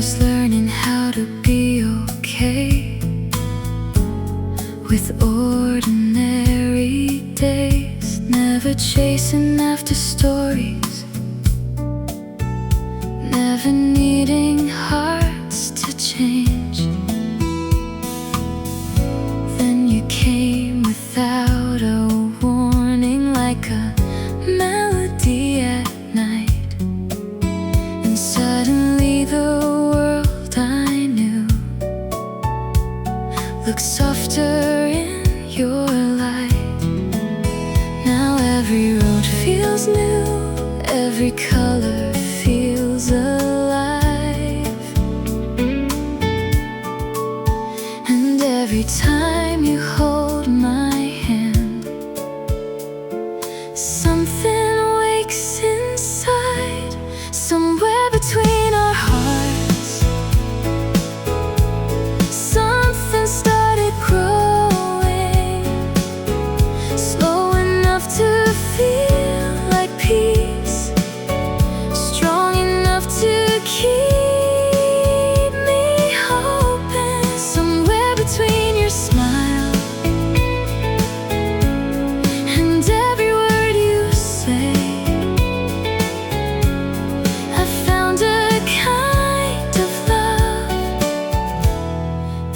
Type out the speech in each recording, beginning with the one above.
was learning how to be okay with ordinary days, never chasing after stories, never needing hearts to change. Then you came without a warning, like a melody at night, and suddenly the world I knew looked softer in your light. Now every road feels new, every color feels alive, and every time you hold my hand, something wakes inside, somewhere between our hearts. Something started growing, slow enough to feel like peace, strong enough to keep me hoping. Somewhere between your smile and every word you say, I found a kind of love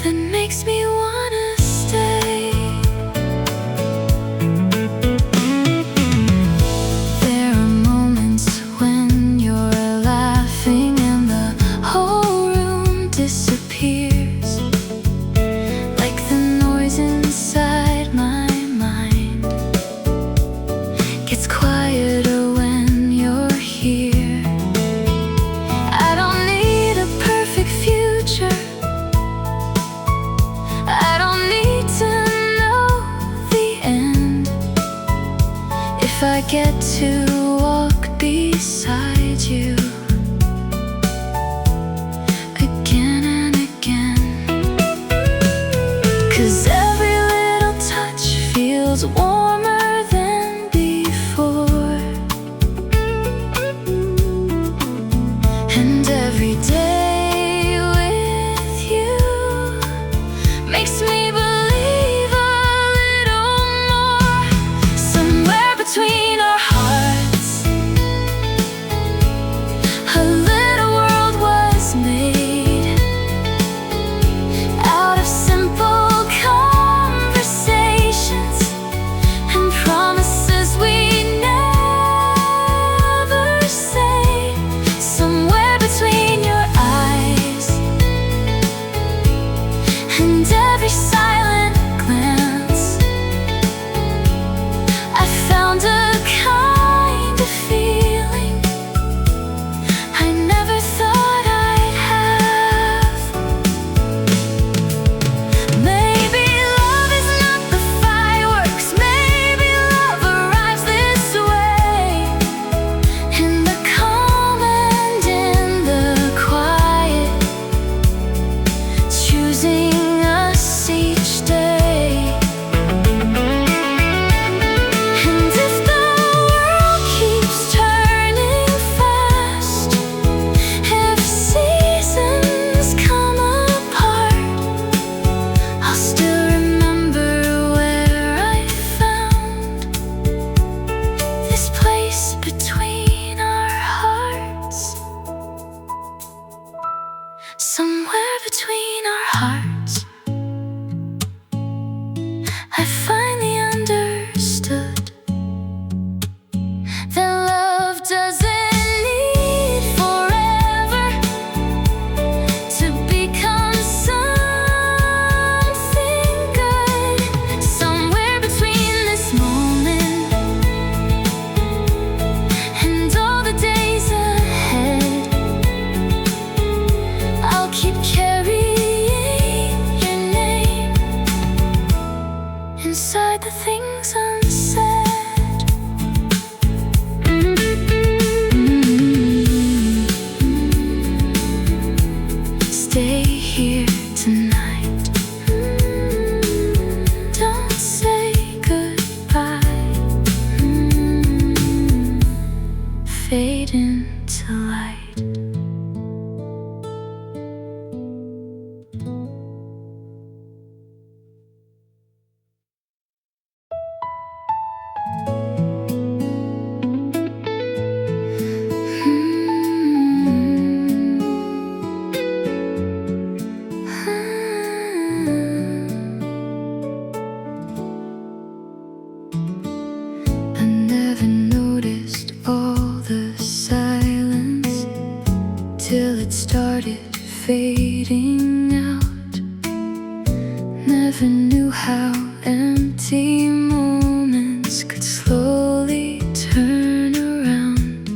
that makes me wanna stay. There are moments when you're laughing and the whole room disappears, like the noise inside my mind gets quieter when you're here. I don't need a perfect future, I don't need to know the end. If I get to walk beside you again and again, 'cause every little touch feels warmer than before, and every day with you makes me believe a little more. Somewhere between our hearts, a little world was made out of simple conversations and promises we never say. Somewhere between your eyes and every silent glance, I found a kind of feeling I never thought I'd have. Maybe love is not the fireworks, maybe love arrives this way, in the calm and in the quiet, choosing us each day. And if the world keeps turning fast, if seasons come apart, I'll still remember where I found this place between our hearts. Somewhere between our hearts, I finally understood that love doesn't need forever to become something good. Somewhere between this moment and all the days ahead, I'll keep carrying your name inside the things unsaid. Stay here tonight, don't say goodbye, fade into light. had started fading out. Never knew how empty moments could slowly turn around.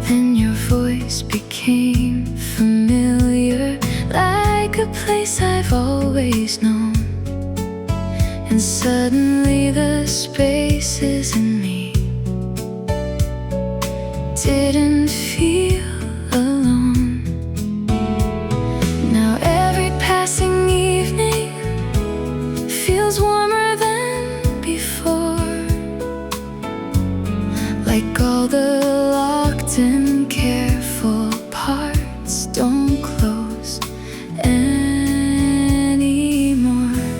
Then your voice became familiar, like a place I've always known. And suddenly the spaces in me didn't feel alone. Now every passing evening feels warmer than before, like all the locked and careful parts don't close anymore.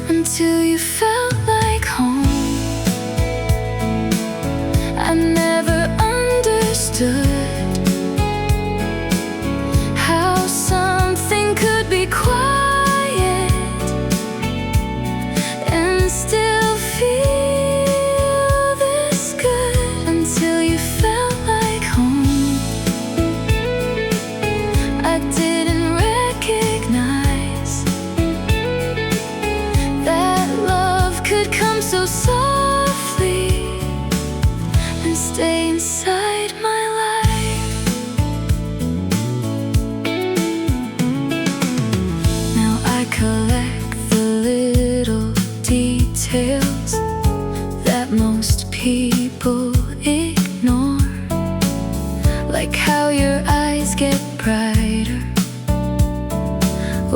Until you felt like home. I never understood how something could be quiet and still feel this good. Until you felt like home. I didn't recognize that love could come so softly and stay inside my life. Now I collect the little details that most people ignore, like how your eyes get brighter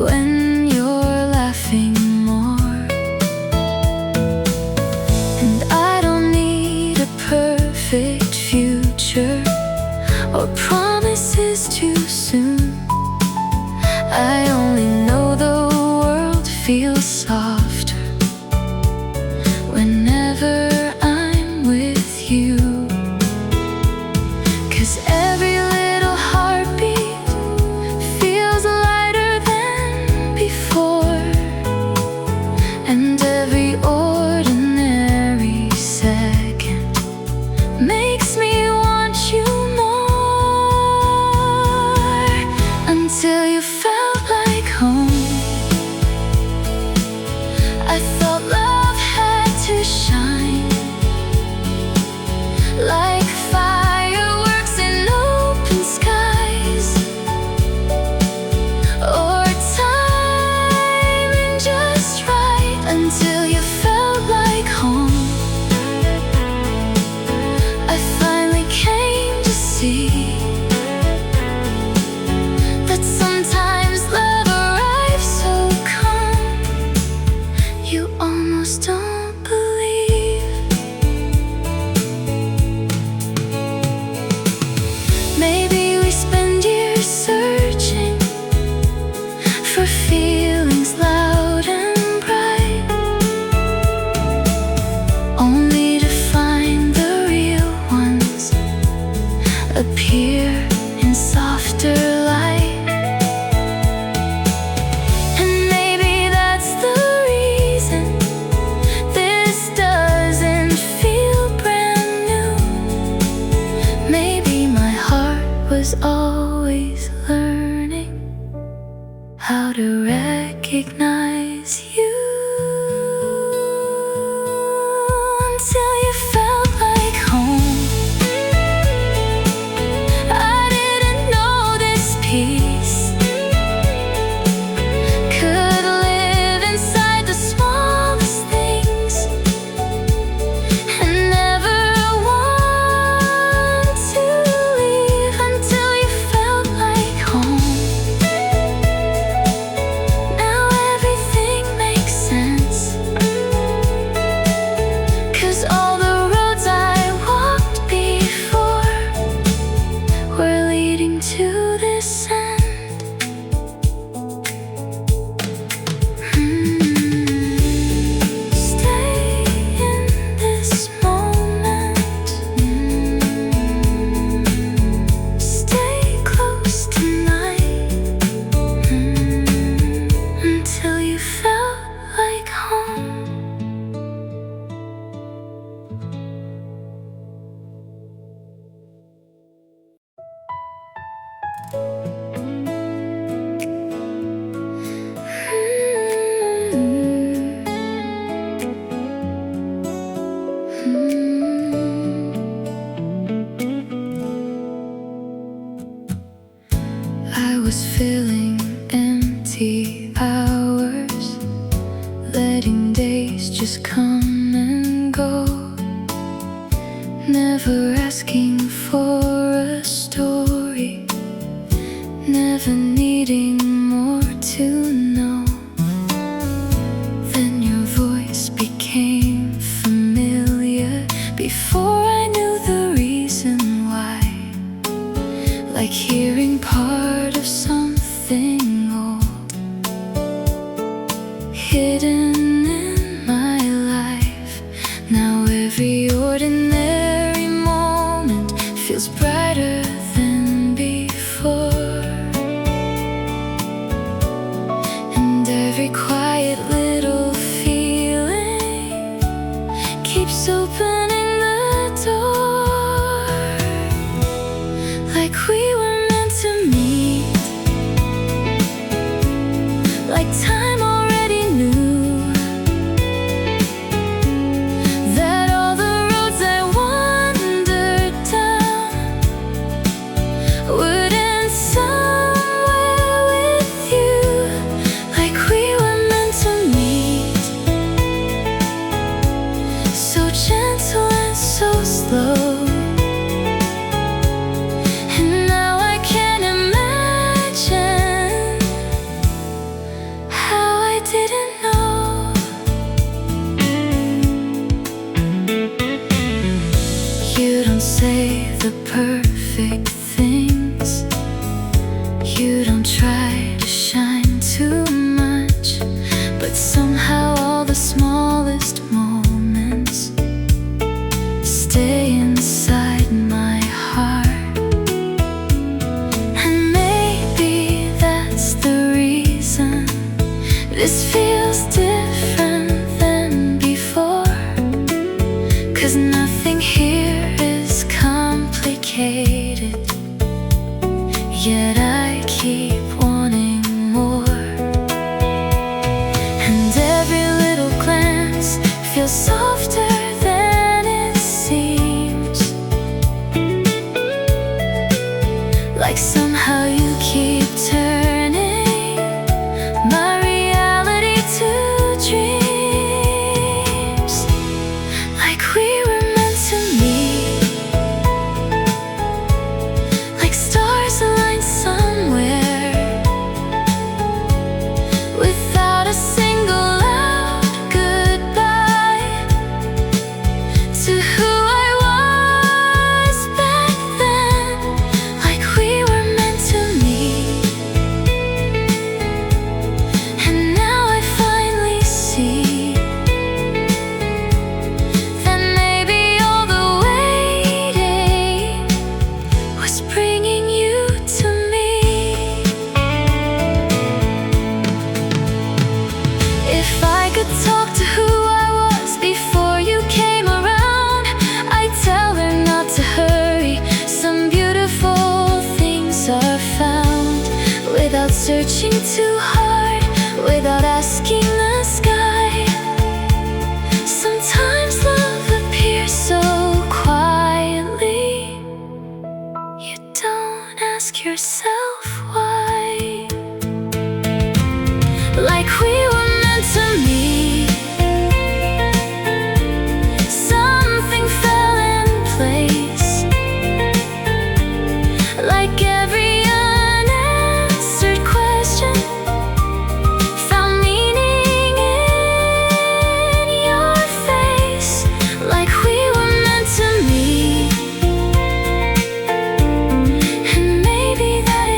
when you're laughing more. And I don't need a perfect future or promises too soon. I only know the world feels softer whenever I'm with you. 'Cause every little heartbeat feels lighter than before, and every ordinary second makes me want you more. Until you felt like home. I thought love had to shine like fireworks in open skies, or timing just right. Until you felt like home. I finally came to see that sometimes love arrives so calm you almost don't believe. Maybe we spend years searching for feelings loud and bright, only to find the real ones appear in softer light. And maybe that's the reason this doesn't feel brand new. Maybe my heart was always learning how to recognize you. Until you felt like home. I didn't know this peace could live inside the smallest things, and never want to leave. Until you felt like home. Now everything I was feeling empty hours, letting days just come and go, never asking for a story, never needing more to know. Then your voice became familiar before I knew the reason why, like hearing part of something old, hidden in my life. Now every ordinary moment feels brighter than before, and every quiet little feeling keeps opening the door, like we were meant to meet, like time already knew that all the roads I wandered down would end somewhere with you, like we were meant to meet, so gentle and so slow. And now I can't imagine how I didn't know. You don't say the perfect things, you don't try to shine too much, but somehow all the smallest moments stay inside my heart. And maybe that's the reason this feels different than before, 'cause nothing here is complicated, yet I keep wanting more. And every little glance feels softer than it seems, like somehow you keep turning my reality to dreams, like we were meant to meet, like stars aligned somewhere, without a single loud goodbye to who I was back then, like we were meant to meet. And now I finally see that maybe all the waiting was bringing you to me. If I could talk to who I was before you came around, I'd tell her not to hurry. Some beautiful things are found without searching too hard, without asking the sky. Sometimes love appears so quietly, you don't ask yourself why, like we were meant to meet. Something fell in place, like every unanswered question found meaning in your face, like we were meant to meet. And maybe that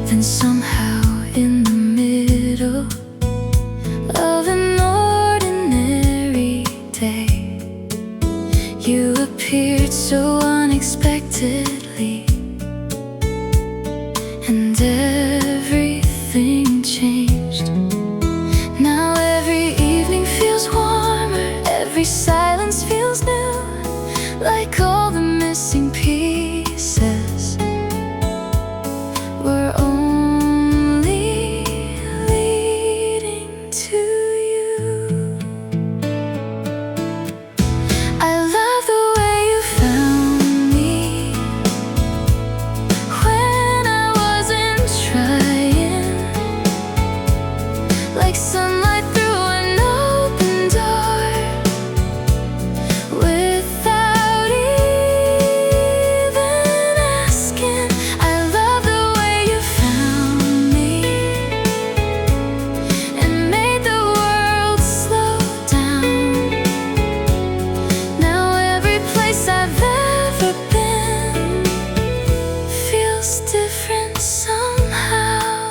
Then somehow in the middle of an ordinary day, you appeared so unexpectedly, and everything changed. Now every evening feels warmer, every silence feels new, like all the missing pieces were only leading to you. I love the way you found me when I wasn't trying, like sunlight through an open door, without even asking. I love the way you found me and made the world slow down. Now every place I've ever been feels different somehow.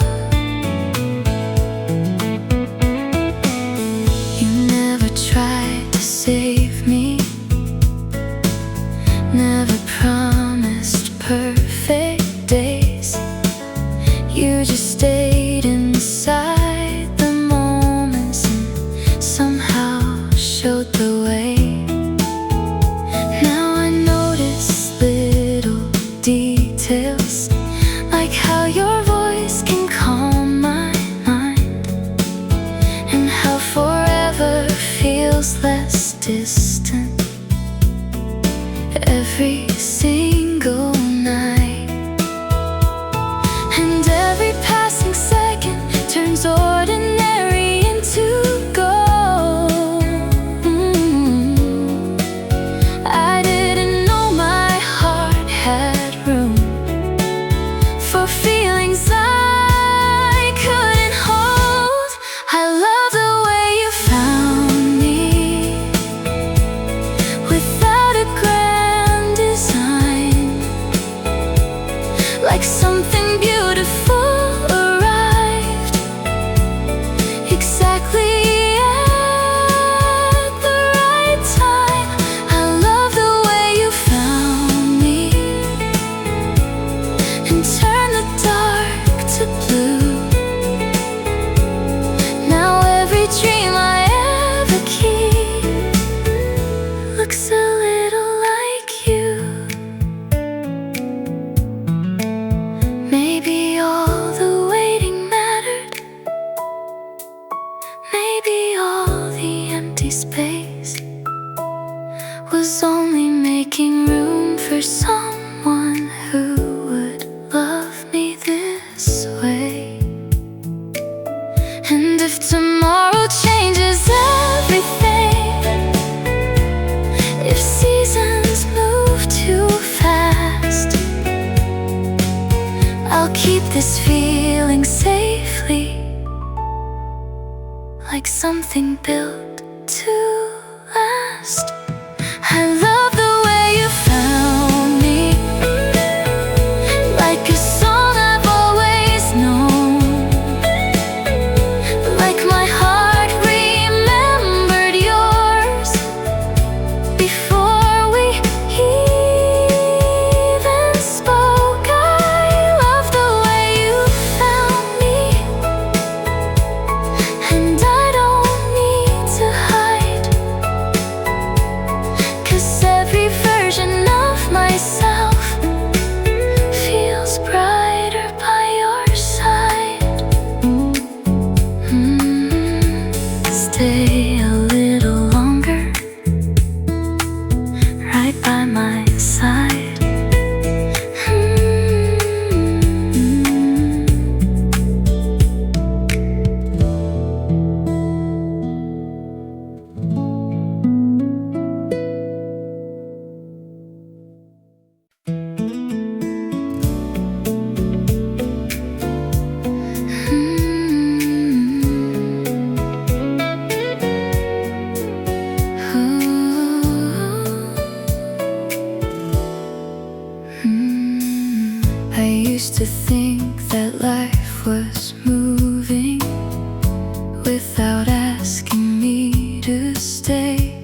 You never tried to save me, never promised perfect days. You just stayed inside the moments and somehow showed the way. Now I notice little details, like how your voice can calm my mind, and how forever feels less distant every single night. And every passing second turns ordinary into gold. I didn't know my heart had room for feelings I couldn't hold. I love the way you found me without a grand design, like something beautiful arrived exactly at the right time. I love the way you found me and turned the dark to blue. Now every dream I ever keep looks a little like you. Maybe all the waiting mattered, maybe all the empty space was only making room for someone who would love me this way. And if tomorrow changes everything, if seasons move too fast, I'll keep this feeling safely, like something built to last. I love the way you found me, like a song I've always known, like my heart remembered yours before we even spoke. I love the way you found me, and I don't need to I used to think that life was moving without asking me to stay.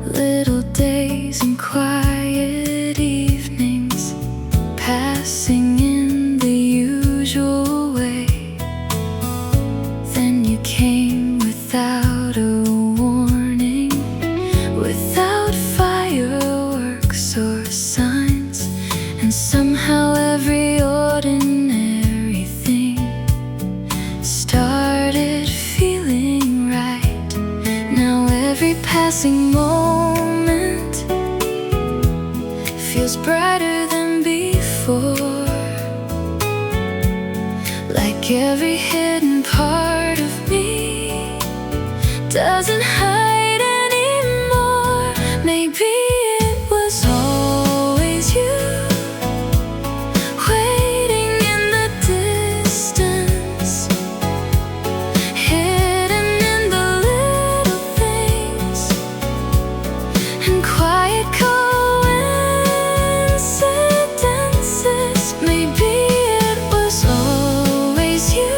Little days and quiet evenings passing in the usual way. Then you came without a warning, without fireworks or signs, and somehow every ordinary thing started feeling right. Now every passing moment feels brighter than before, like every hidden part of me doesn't hide anymore. Maybe it was always you, waiting in the distance, hidden in the little things and quiet coincidences. Maybe it was always you,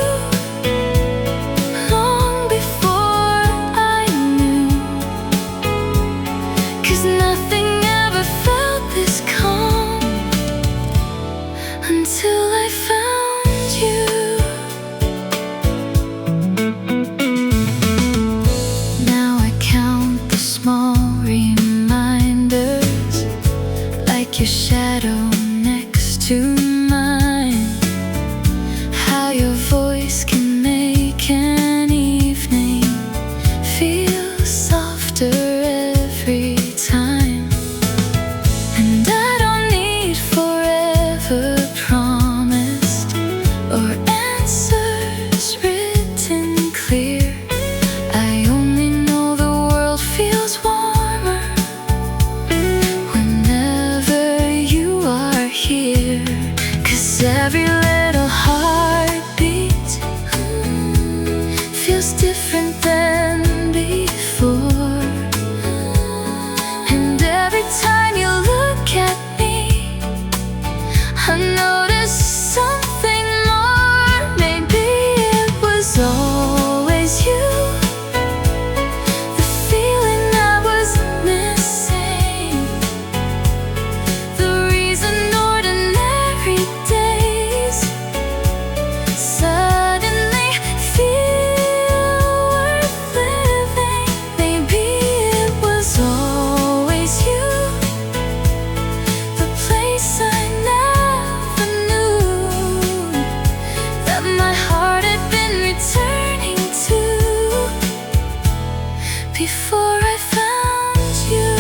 long before I knew, 'cause nothing ever felt this calm until I found you. Now I count the small reminders, like your shadow next to mine. How your voice can make an evening feel softer every time. And I don't need forever promised or answers written clear. I only know the world feels warmer whenever you are here. 'Cause every little heartbeat feels different than before. And every time you look at me, I notice something more. Maybe it was always you, the feeling I was missing, the reason ordinary days suddenly feel worth living. Maybe it was always you, the place I never knew that my heart had been returning to before I found you.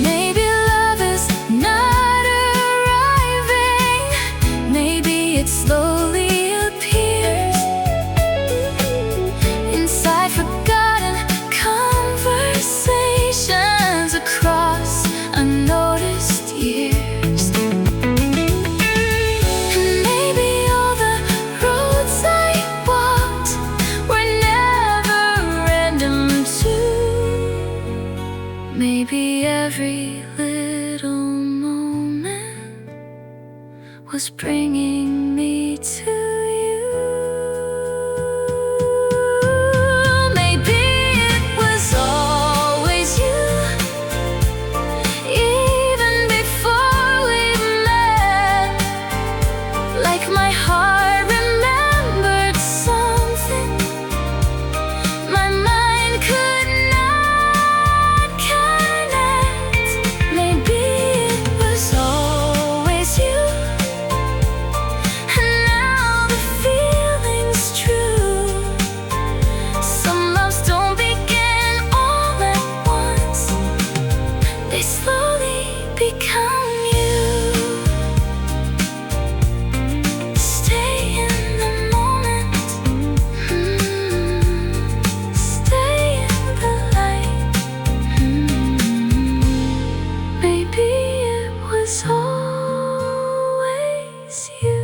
Maybe love is not arriving, maybe it slowly appears inside forgotten conversations across unnoticed years. And maybe all the roads I walked were never random too. Maybe every little moment was bringing me to you. Maybe it was always you, even before we met. Like my heart remembered something my mind could not connect. Maybe it was always you, and now the feeling's true. Some loves don't begin all at once, they slowly become you. Stay in the moment, stay in the light. Maybe it was always you.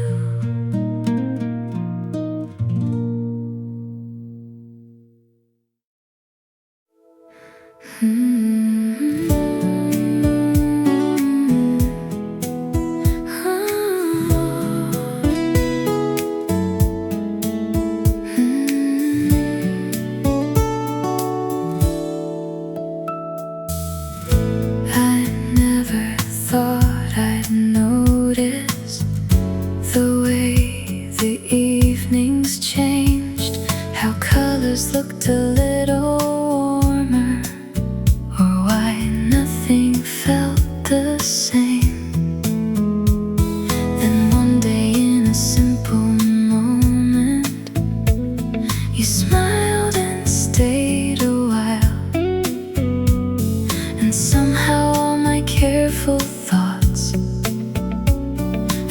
somehow all my careful thoughts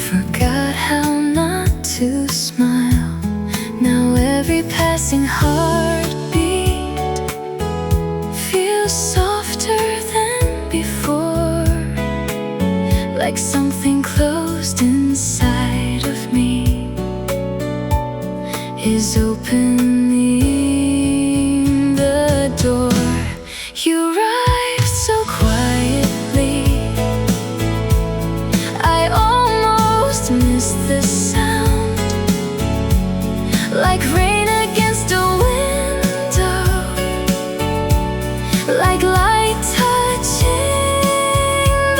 forgot how not to smile. Now every passing heartbeat feels softer than before, like something closed inside of me is opening the door. You arrived so quietly, I almost missed the sound, like rain against a window, like light touching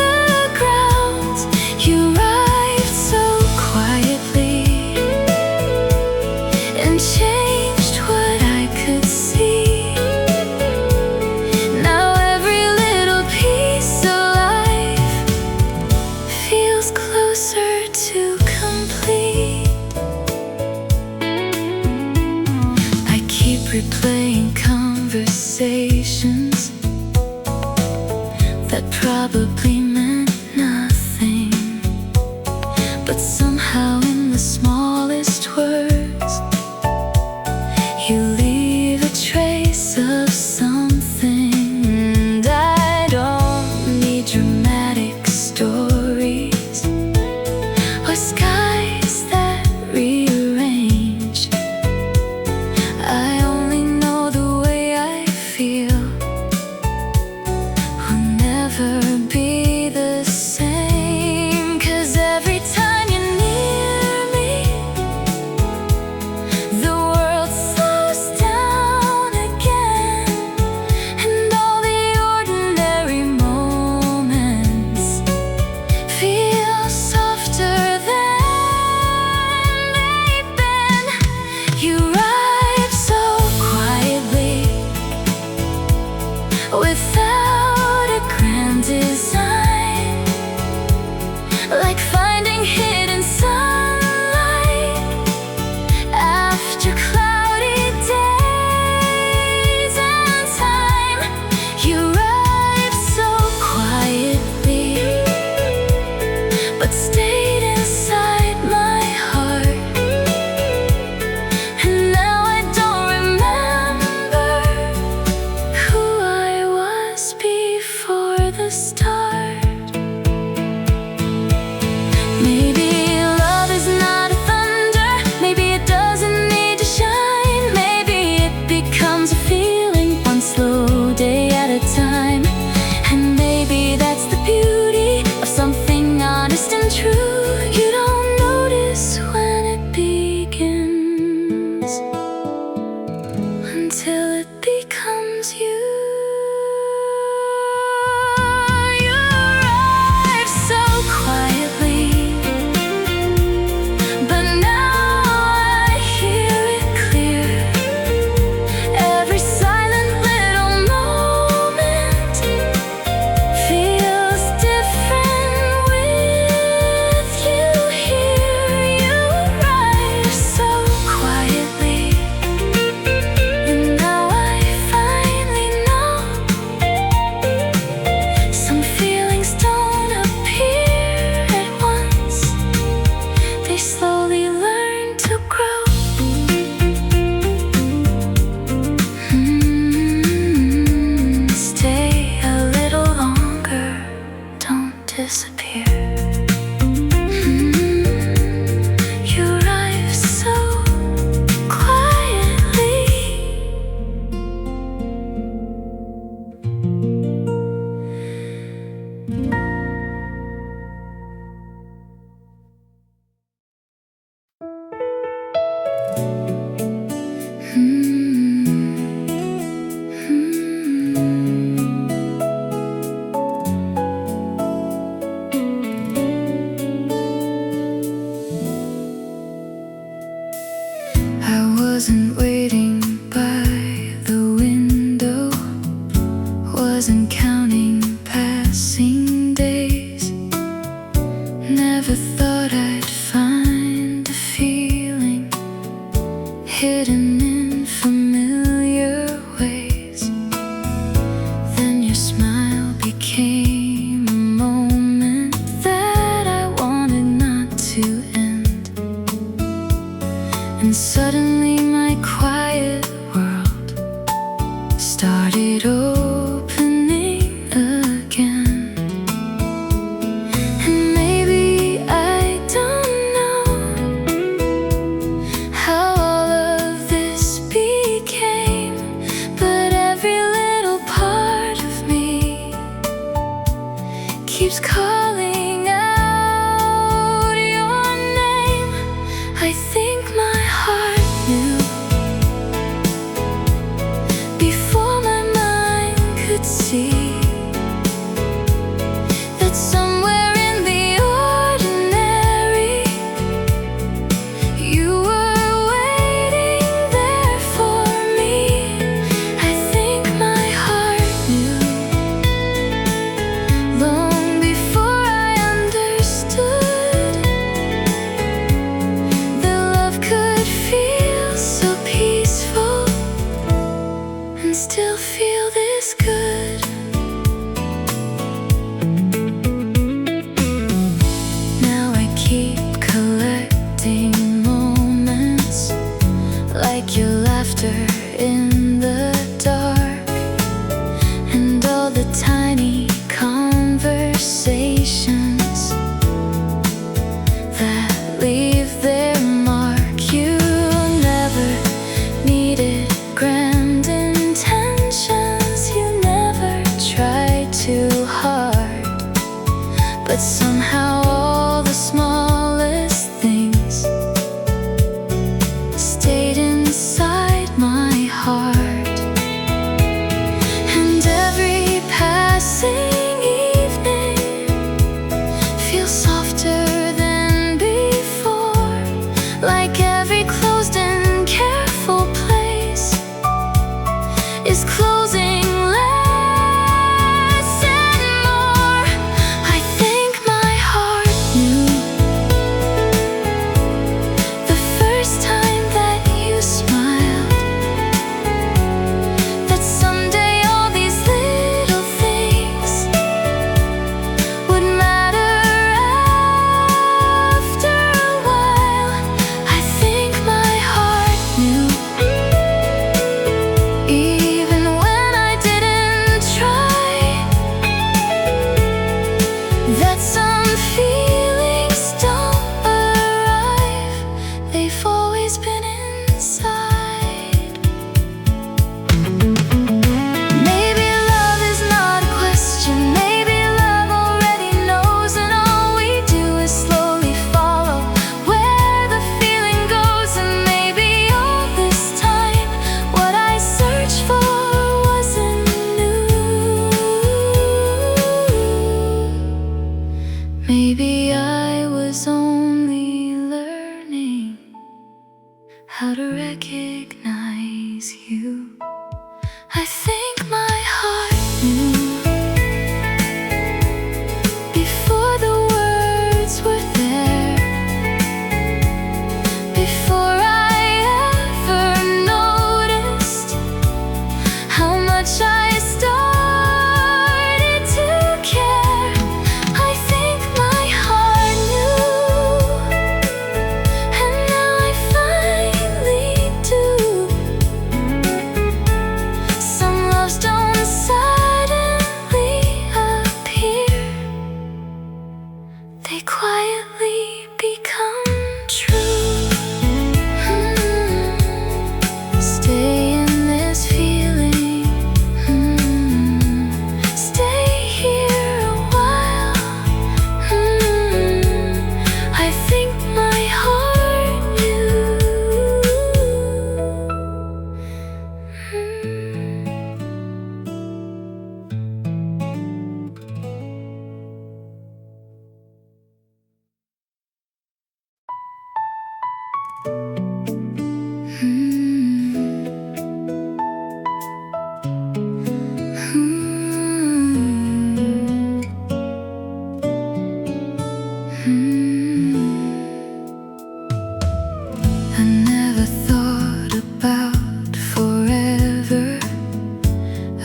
the ground. You arrived so quietly and changed what I could see. Now every little piece of life feels closer to complete. I keep replaying conversations that probably meant nothing, but somehow in the smallest words you leave a trace of something. And I don't need dramatic stories or skies that rearrange. I only know the way I feel will never be the same. 'Cause every time you're near me, the world slows down again, and all the ordinary moments feel softer than they've been. You arrive so quietly, without a grand design, like finding hidden sunlight after cloudy days and time. You arrived so quietly, but stayed inside my heart. And now I don't remember who I was before the start. Maybe love is not a thunder, maybe it doesn't need to shine. Maybe it becomes a feeling, one slow day at a time. And maybe that's the beauty of something honest and true. You don't notice when it begins until it becomes you. You arrived so quietly, but now I hear it clear. Every silent little moment feels different with you here. You arrived so quietly, and now I finally know. Some feelings don't appear at once, they slowly learn to grow. Stay a little longer, don't disappear. You arrive so quietly. keeps calling out your name. I think my heart knew before my mind could see that somewhere in the ordinary you were waiting there for me. I think my heart knew long before I understood that love could feel so peaceful and still feel this good. Now I keep collecting moments like your laughter in the dark, and all the tiny conversations that leave their mark. You never needed grand intentions, you never tried too hard, but somehow all the smallest things stayed inside my heart. And every passing evening feels softer than before, like every closed and careful place is closing less and more. I think my heart knew the first time that you smiled that someday all these little things would matter after a while. I think my heart knew even when I didn't try, that some feelings don't arrive, they've always been inside. Maybe love is not a question, maybe love already knows, and all we do is slowly follow where the feeling goes. And maybe all this time what I searched for wasn't new. Maybe I was only learning how to recognize you. I think my heart knew before the words were there, before I ever noticed how much I started to care. I think my heart knew, and now I finally do. Some loves don't suddenly appear, they quietly become true. Stay in this feeling, stay here a while. I think my heart knew. I never thought about forever.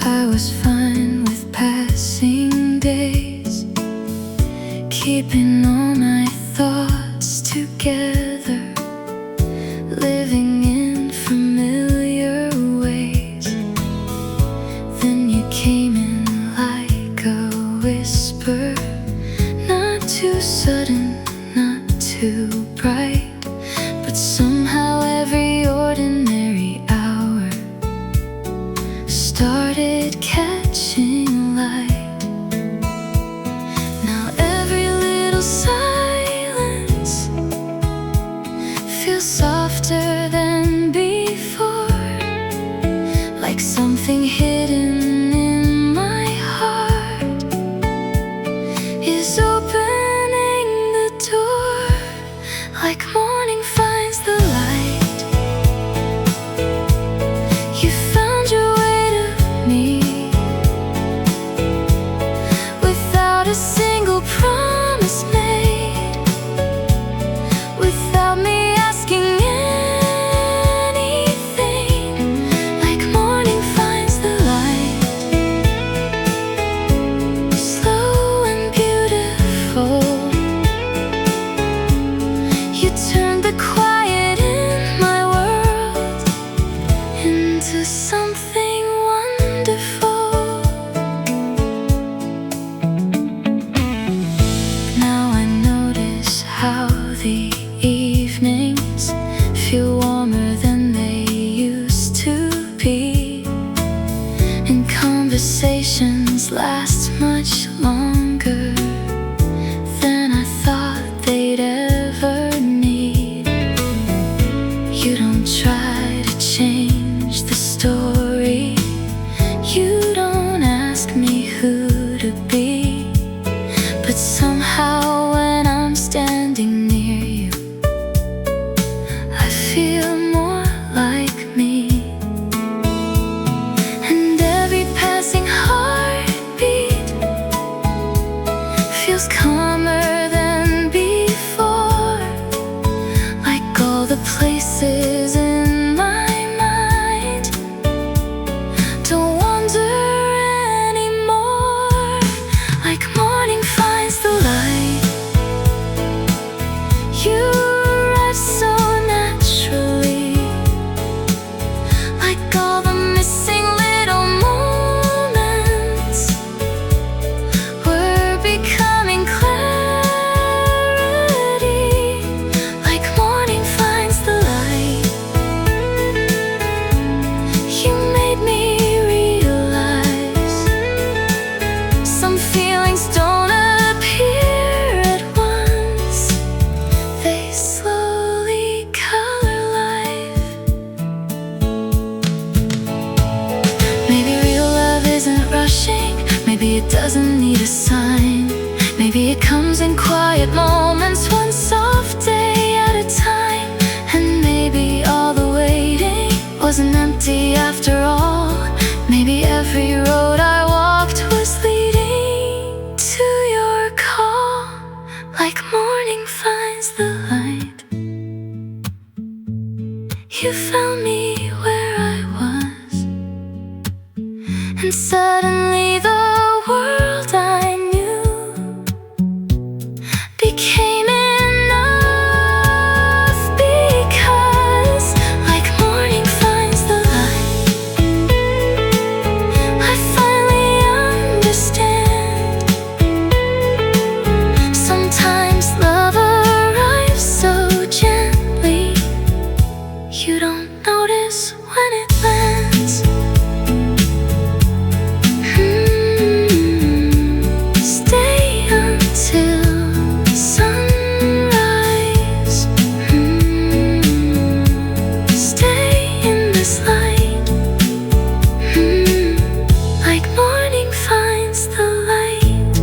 I was fine with passing days, keeping all my thoughts together, living in familiar ways. Then you came in like a whisper, not too sudden, not too bright, but somehow every ordinary hour started catching light. a single promise made without me asking anything. Like morning finds the light, slow and beautiful. You turned the quiet in my world into something wonderful. Now I notice how the evenings feel warmer than they used to be, and conversations last much longer than I thought they'd ever need. You don't try to change the story, you don't ask me who to be, but somehow when I'm standing near you, I feel more like me. And every passing heartbeat feels calmer than before. Like all the places in my mind don't wander anymore. Like morning finds the light, you arrive so naturally. Like all the missing little moments were becoming clarity. Like morning finds the light, you made me realize some feelings don't appear at once, they slowly color life. Maybe real love isn't rushing, maybe it doesn't need a sign. Maybe it comes in quiet moments, one soft day at a time. And maybe all the waiting wasn't empty after all. Maybe every road I walked was leading to your call. Like morning finds the light, you found me where I was, and suddenly the world I knew became enough. Because like morning finds the light, I finally understand. Sometimes love arrives so gently, you don't notice when it lands. Stay until sunrise. Stay in this light. Like morning finds the light.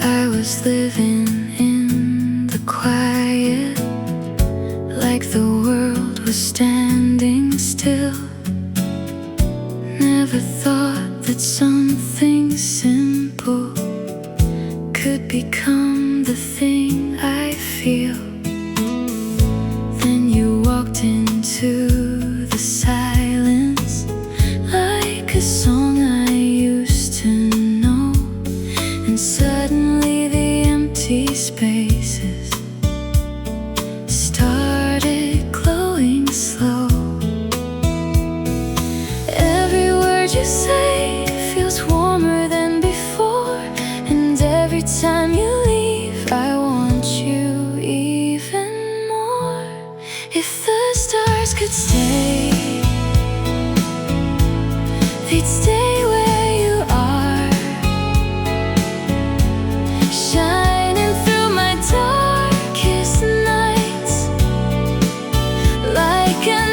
I was living in the quiet, like the world was standing still. Never thought that something simple could become the thing I feel. Then you walked into the silence, like a song I used to know. And suddenly the empty spaces started glowing slow. Every word you say feels warmer than before, and every time you leave I want you even more. If the stars could stay, they'd stay where you are, shining through my darkest nights like an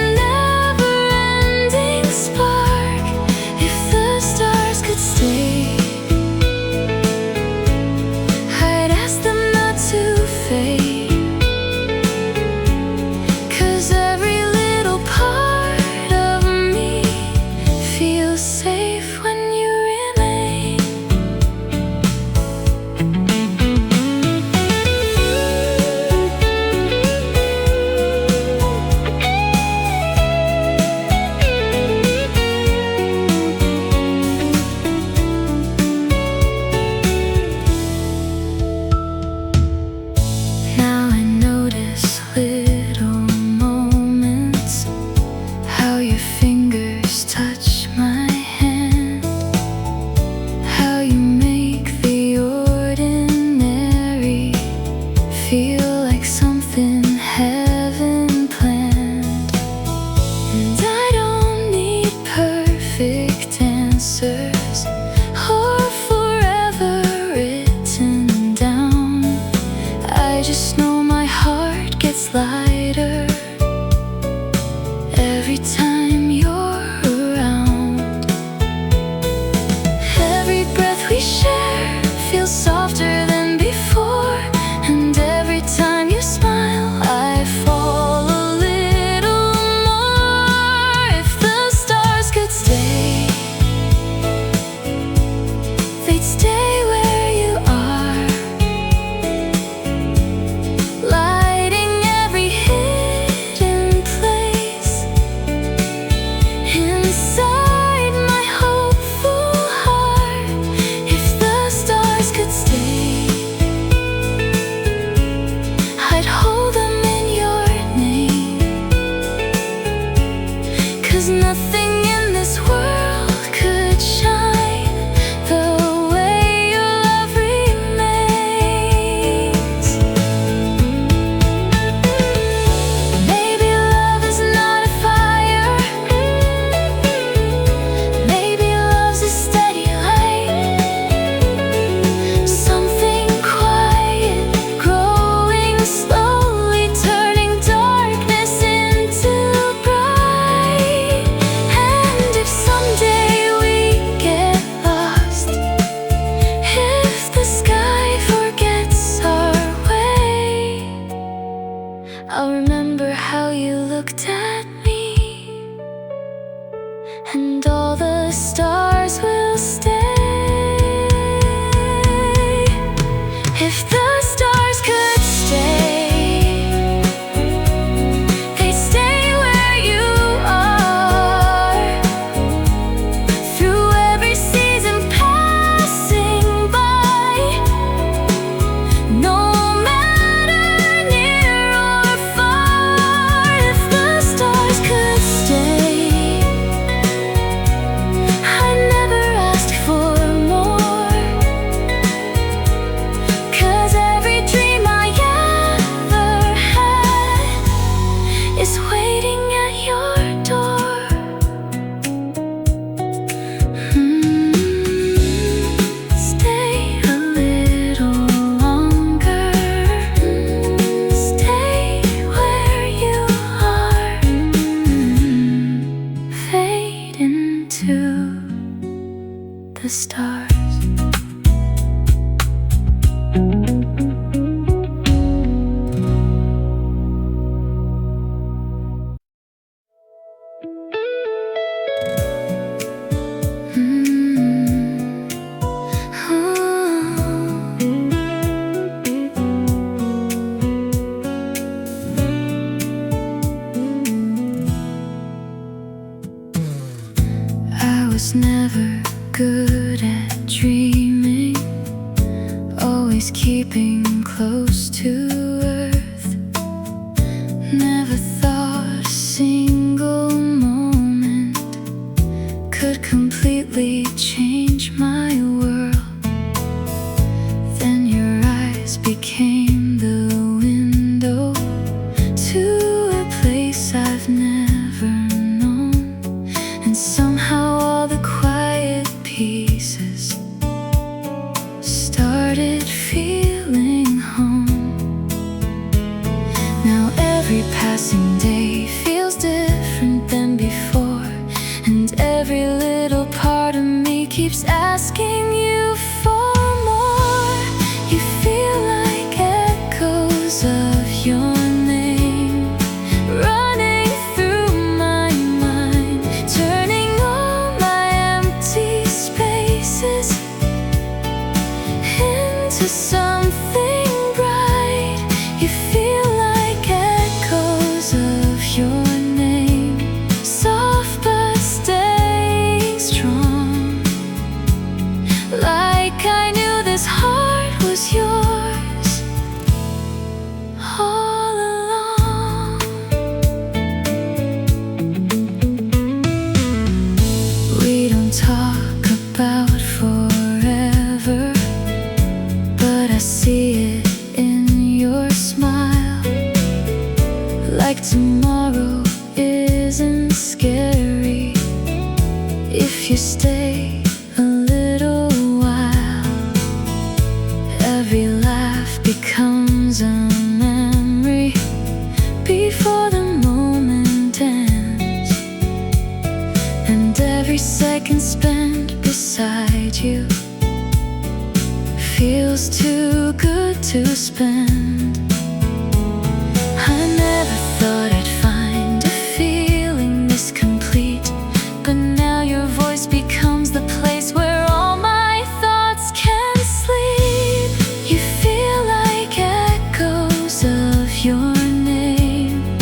every time you're around. Every breath we share feels softer than before, and every time you smile I fall a little more. If the stars could stay, they'd stay where you are, lighting every hidden place inside my hopeful heart. If the stars could stay, I'd hold them in your name, 'cause nothing in this world could shine the way your love remains. Maybe love is not a fire, maybe love's a steady light, something quiet growing slowly, turning darkness into bright. And if someday we get lost, if the sky forgets our way, I'll remember how you looked at me, and all the stars will stay. If the stars could stay, they'd stay where you are, through every season passing by. No matter near or far, if the stars could stay, I never asked for more, 'cause every dream I ever had is waiting at your door. Stay a little longer, stay where you are, fade into the stars. I was never good at dreaming, always keeping close to earth. Never thought a single moment could completely change my world. Then your eyes became the window to a place I've never known, and somehow all the quiet pieces started feeling home. Now every passing day feels different than before, and every little part of me keeps asking you for more. You feel like echoes of your name running through my mind, turning all my empty spaces into something bright. You feel like echoes of your name, soft but staying strong, like I knew this heart was yours all along. We don't talk about forever, but I see it in your smile, like tomorrow isn't scary if you stay a little while. Every laugh becomes a memory before the moment ends. Every second spent beside you feels too good to spend. I never thought I'd find a feeling this complete, but now your voice becomes the place where all my thoughts can sleep. You feel like echoes of your name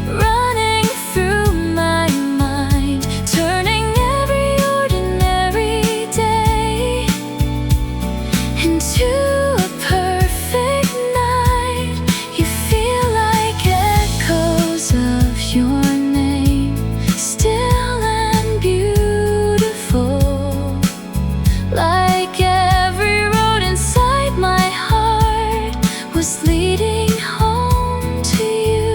running through my mind, turning every ordinary day into a perfect night. You feel like echoes of your name, still and beautiful, like every road inside my heart was leading home to you.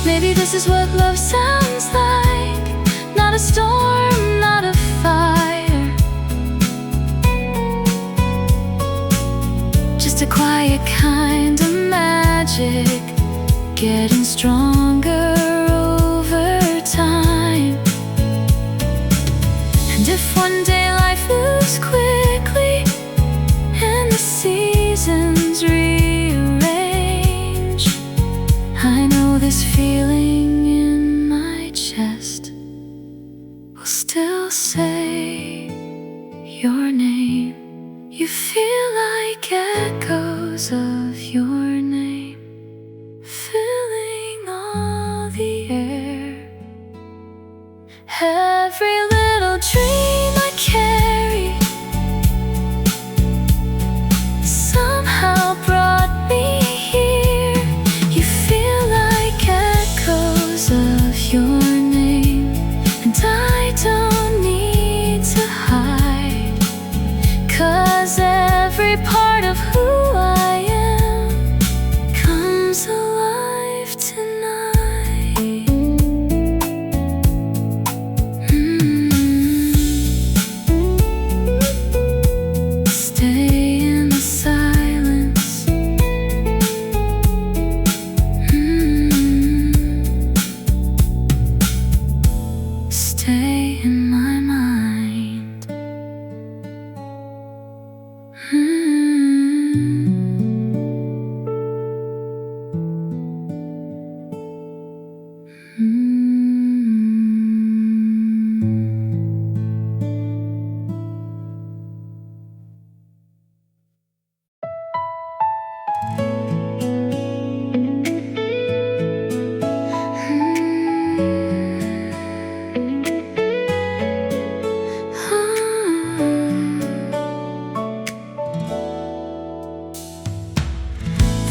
Maybe this is what love sounds like, not a storm, not a fire, just a quiet kind of magic, getting stronger over time. And if one day life moves quickly and the seasons rearrange, I know this feeling in my chest will still say your name. You feel like echoes of your name filling all the air. Every little dream I carry somehow brought me here. You feel like echoes of your name, and I don't need to hide, 'cause every part of who I am comes alive tonight. Stay in the silence. Stay in my mind.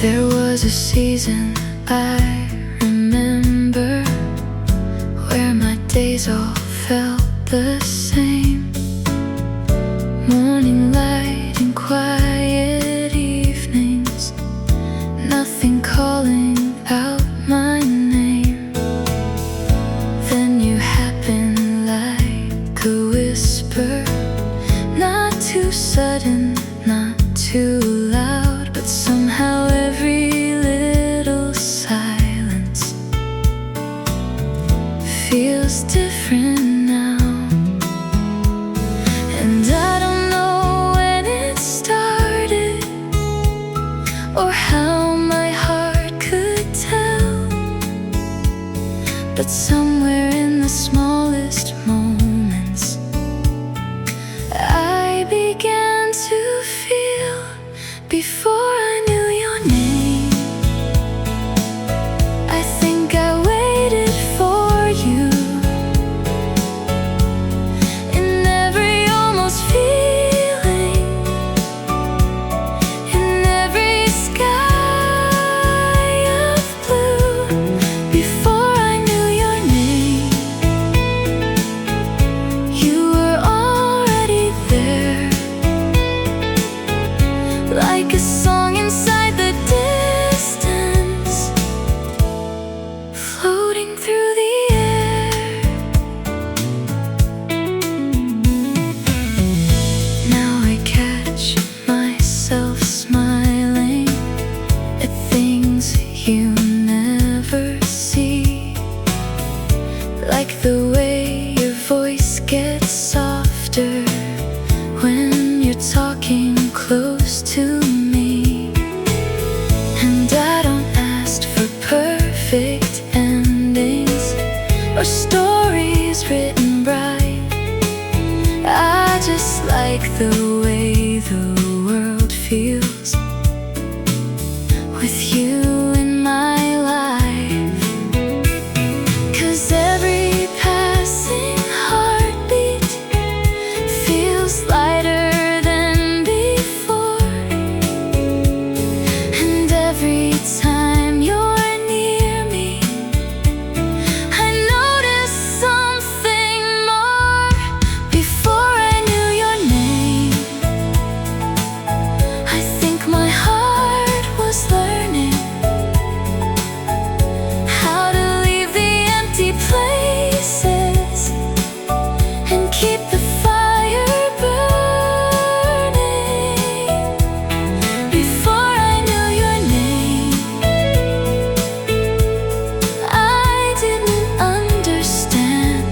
There was a season I remember where my days all felt the same. Morning light and quiet evenings, nothing calling out my name. Then you happen like a whisper, not too sudden, not too loud, but somehow every little silence feels different now. And I don't know when it started or how my heart could tell, but somewhere in the smallest moments I began to feel, before I knew your name. I think I waited for you in every almost feeling, in every sky of blue. Before I knew your name, you were already there, like a song inside the distance, floating through the air. Now I catch myself smiling at things you never see. like the way your voice gets softer when you're talking close to me. And I don't ask for perfect endings or stories written bright. I just like the way the world feels with you in my life. 'Cause every passing heartbeat feels lighter than before. And every time you're near me, I notice something more. Before I knew your name, I think my heart was learning how to leave the empty places and keep the fire burning. Before I knew your name, I didn't understand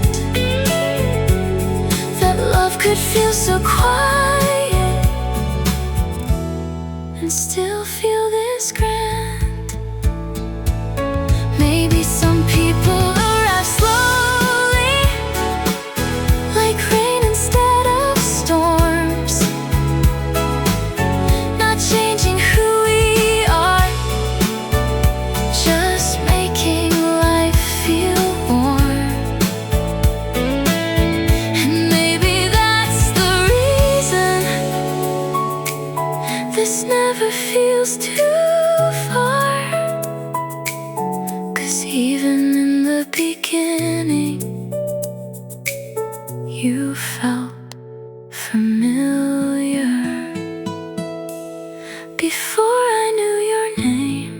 that love could feel so quiet and still feel this grand. Maybe some people arrive slowly, like rain instead of storms, not changing who we are, just making life feel warm. And maybe that's the reason this never feels too far. 'Cause even in the beginning, you felt familiar. Before I knew your name,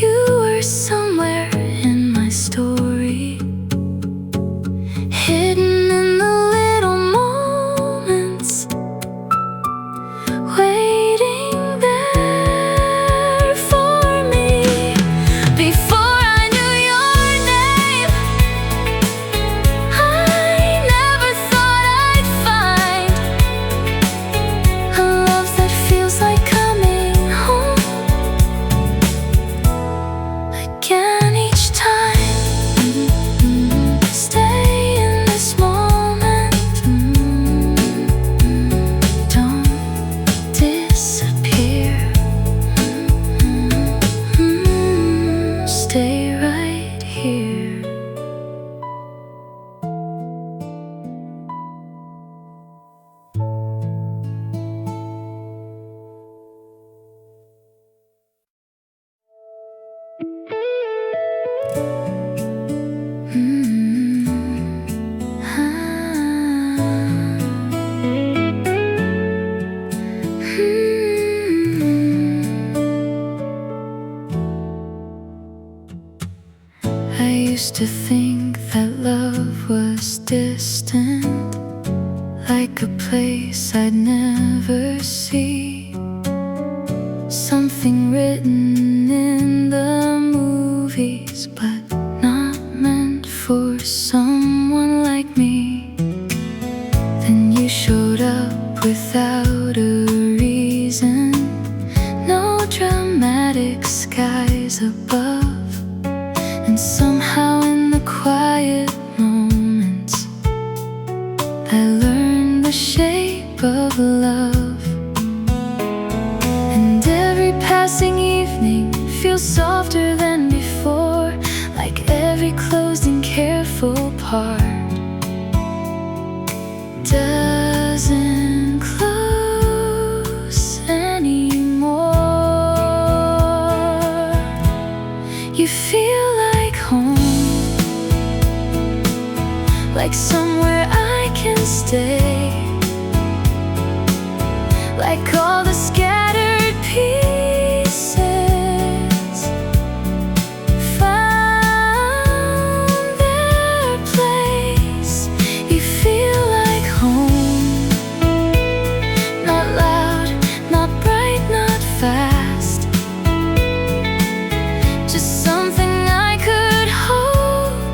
you were somewhere in my story, hidden in the little moments, waiting there for me. Before I knew your name, I never thought I'd find a love that feels like coming home again each time. Stay in this moment, don't disappear. Stay right here. I used to think that love was distant, like a place I'd never see, something written in the movies, but not meant for someone like me. Then you showed up without a reason, no dramatic skies above. And somehow in the quiet moments, I learned the shape of love. And every passing evening feels softer than before, like every closed and careful part doesn't close anymore. You feel like home, like somewhere I can stay, like all the scattered pieces found their place. You feel like home, not loud, not bright, not fast, just something I could hold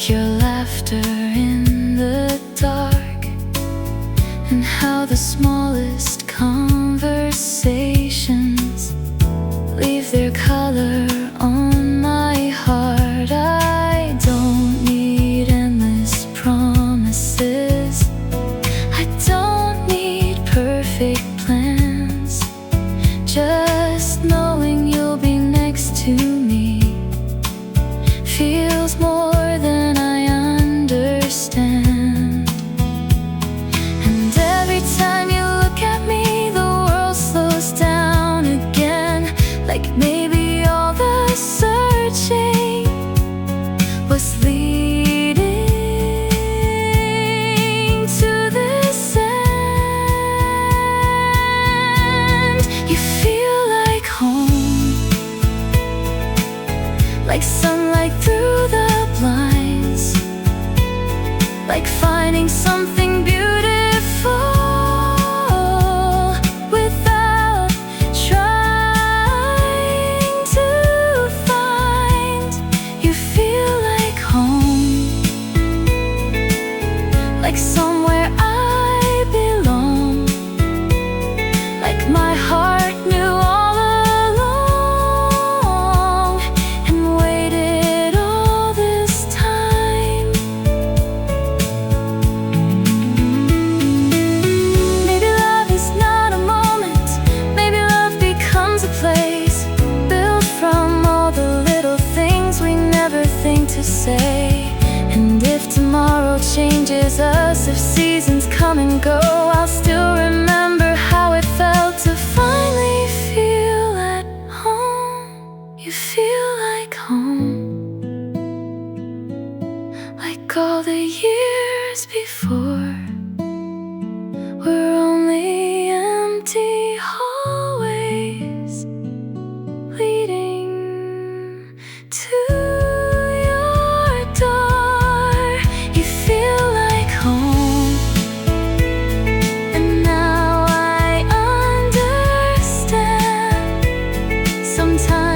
like your laughter in the dark, and how the smallest conversations leave their color on my heart. I don't need endless promises, I don't need perfect plans. Just knowing you'll be next to me feels more than I understand. And every time you look at me, the world slows down again, like maybe all the searching was leading to this end. You feel like home, like sunlight through the blinds, like finding something beautiful without trying to find. You feel like home, like somewhere I belong, like my heart knew all along and waited all this time. Maybe love is not a moment, maybe love becomes a place built from all the little things we never think to say. And if tomorrow changes us, if seasons come and go, I'll still remember how it felt to finally feel at home. You feel like home, like all the years before were only empty hallways leading to your door. You feel like home, and now I understand. Sometimes